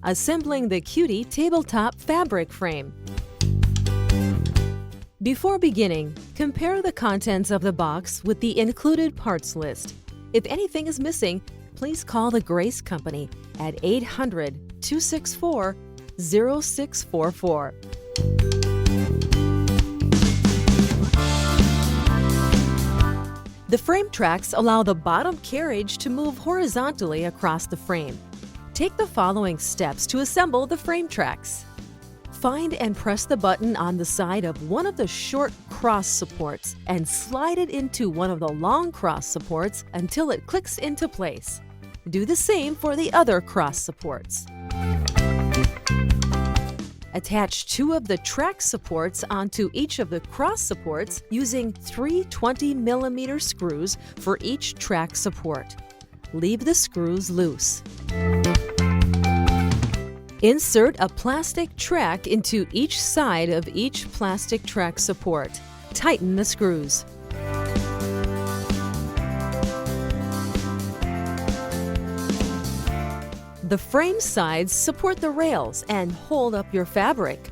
Assembling the Cutie Tabletop Fabric Frame. Before beginning, compare the contents of the box with the included parts list. If anything is missing, please call the Grace Company at 800-264-0644. The frame tracks allow the bottom carriage to move horizontally across the frame. Take the following steps to assemble the frame tracks. Find and press the button on the side of one of the short cross supports and slide it into one of the long cross supports until it clicks into place. Do the same for the other cross supports. Attach two of the track supports onto each of the cross supports using 3 20mm screws for each track support. Leave the screws loose. Insert a plastic track into each side of each plastic track support. Tighten the screws. The frame sides support the rails and hold up your fabric.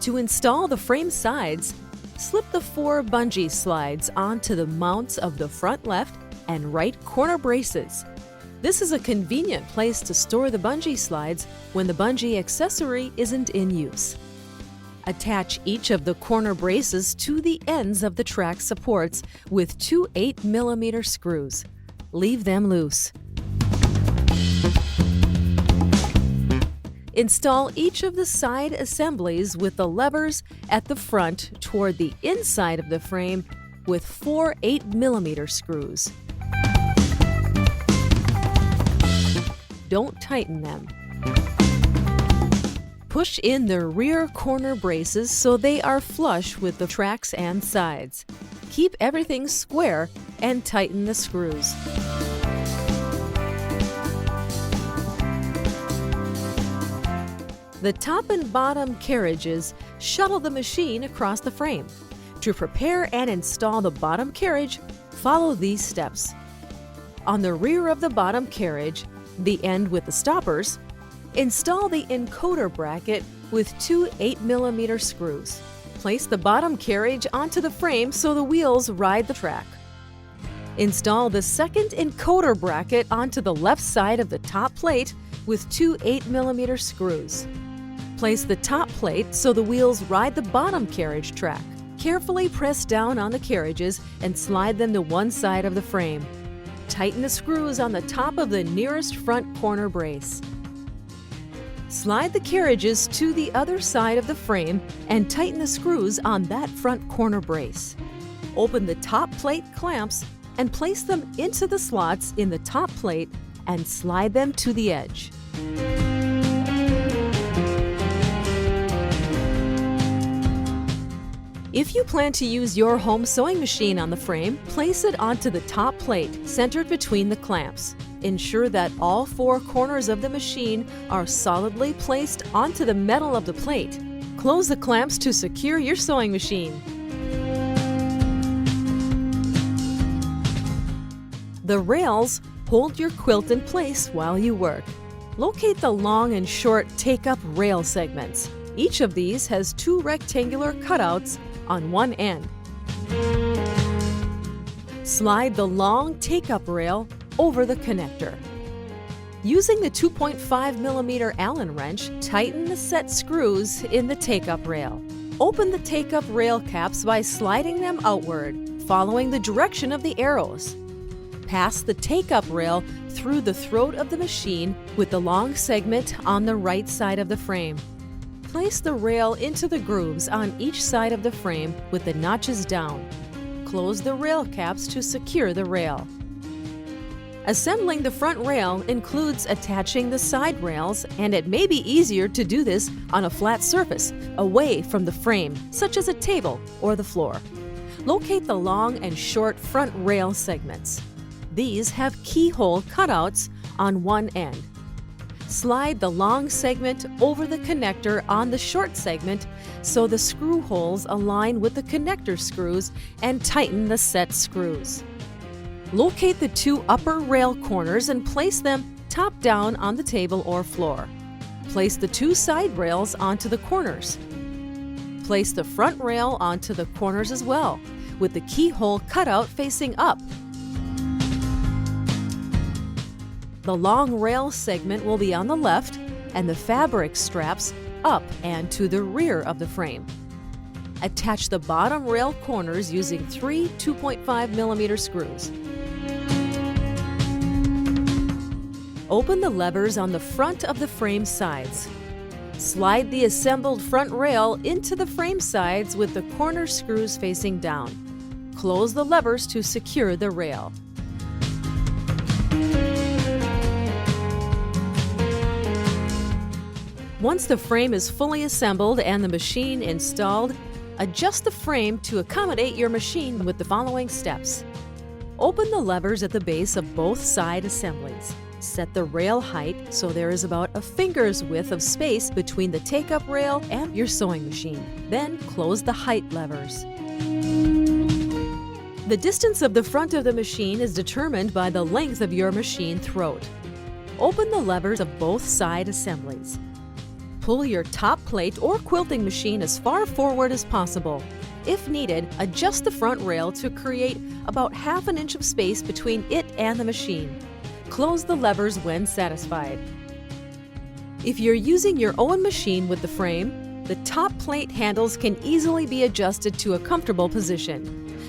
To install the frame sides, slip the 4 bungee slides onto the mounts of the front left and right corner braces. This is a convenient place to store the bungee slides when the bungee accessory isn't in use. Attach each of the corner braces to the ends of the track supports with 2 8mm screws. Leave them loose. Install each of the side assemblies with the levers at the front toward the inside of the frame with 4 8mm screws. Don't tighten them. Push in the rear corner braces so they are flush with the tracks and sides. Keep everything square and tighten the screws. The top and bottom carriages shuttle the machine across the frame. To prepare and install the bottom carriage, follow these steps. On the rear of the bottom carriage, the end with the stoppers, install the encoder bracket with 2 8mm screws. Place the bottom carriage onto the frame so the wheels ride the track. Install the second encoder bracket onto the left side of the top plate with 2 8mm screws. Place the top plate so the wheels ride the bottom carriage track. Carefully press down on the carriages and slide them to one side of the frame. Tighten the screws on the top of the nearest front corner brace. Slide the carriages to the other side of the frame and tighten the screws on that front corner brace. Open the top plate clamps and place them into the slots in the top plate and slide them to the edge. If you plan to use your home sewing machine on the frame, place it onto the top plate, centered between the clamps. Ensure that all 4 corners of the machine are solidly placed onto the metal of the plate. Close the clamps to secure your sewing machine. The rails hold your quilt in place while you work. Locate the long and short take-up rail segments. Each of these has 2 rectangular cutouts on one end. Slide the long take-up rail over the connector. Using the 2.5mm Allen wrench, tighten the set screws in the take-up rail. Open the take-up rail caps by sliding them outward, following the direction of the arrows. Pass the take-up rail through the throat of the machine with the long segment on the right side of the frame. Place the rail into the grooves on each side of the frame with the notches down. Close the rail caps to secure the rail. Assembling the front rail includes attaching the side rails, and it may be easier to do this on a flat surface, away from the frame, such as a table or the floor. Locate the long and short front rail segments. These have keyhole cutouts on one end. Slide the long segment over the connector on the short segment so the screw holes align with the connector screws and tighten the set screws. Locate the 2 upper rail corners and place them top down on the table or floor. Place the two side rails onto the corners. Place the front rail onto the corners as well, with the keyhole cutout facing up. The long rail segment will be on the left and the fabric straps up and to the rear of the frame. Attach the bottom rail corners using 3 2.5mm screws. Open the levers on the front of the frame sides. Slide the assembled front rail into the frame sides with the corner screws facing down. Close the levers to secure the rail. Once the frame is fully assembled and the machine installed, adjust the frame to accommodate your machine with the following steps. Open the levers at the base of both side assemblies. Set the rail height so there is about a finger's width of space between the take-up rail and your sewing machine. Then close the height levers. The distance of the front of the machine is determined by the length of your machine throat. Open the levers of both side assemblies. Pull your top plate or quilting machine as far forward as possible. If needed, adjust the front rail to create about ½ an inch of space between it and the machine. Close the levers when satisfied. If you're using your own machine with the frame, the top plate handles can easily be adjusted to a comfortable position.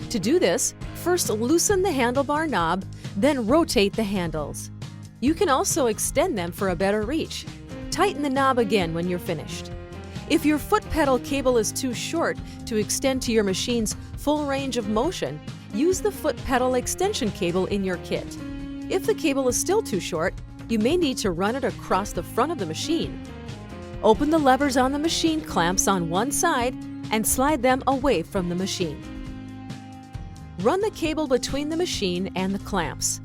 To do this, first loosen the handlebar knob, then rotate the handles. You can also extend them for a better reach. Tighten the knob again when you're finished. If your foot pedal cable is too short to extend to your machine's full range of motion, use the foot pedal extension cable in your kit. If the cable is still too short, you may need to run it across the front of the machine. Open the levers on the machine clamps on one side and slide them away from the machine. Run the cable between the machine and the clamps.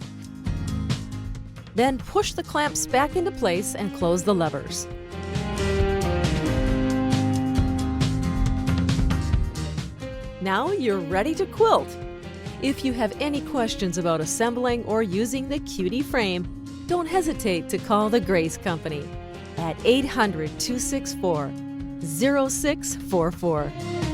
Then push the clamps back into place and close the levers. Now you're ready to quilt! If you have any questions about assembling or using the Cutie Frame, don't hesitate to call the Grace Company at 800-264-0644.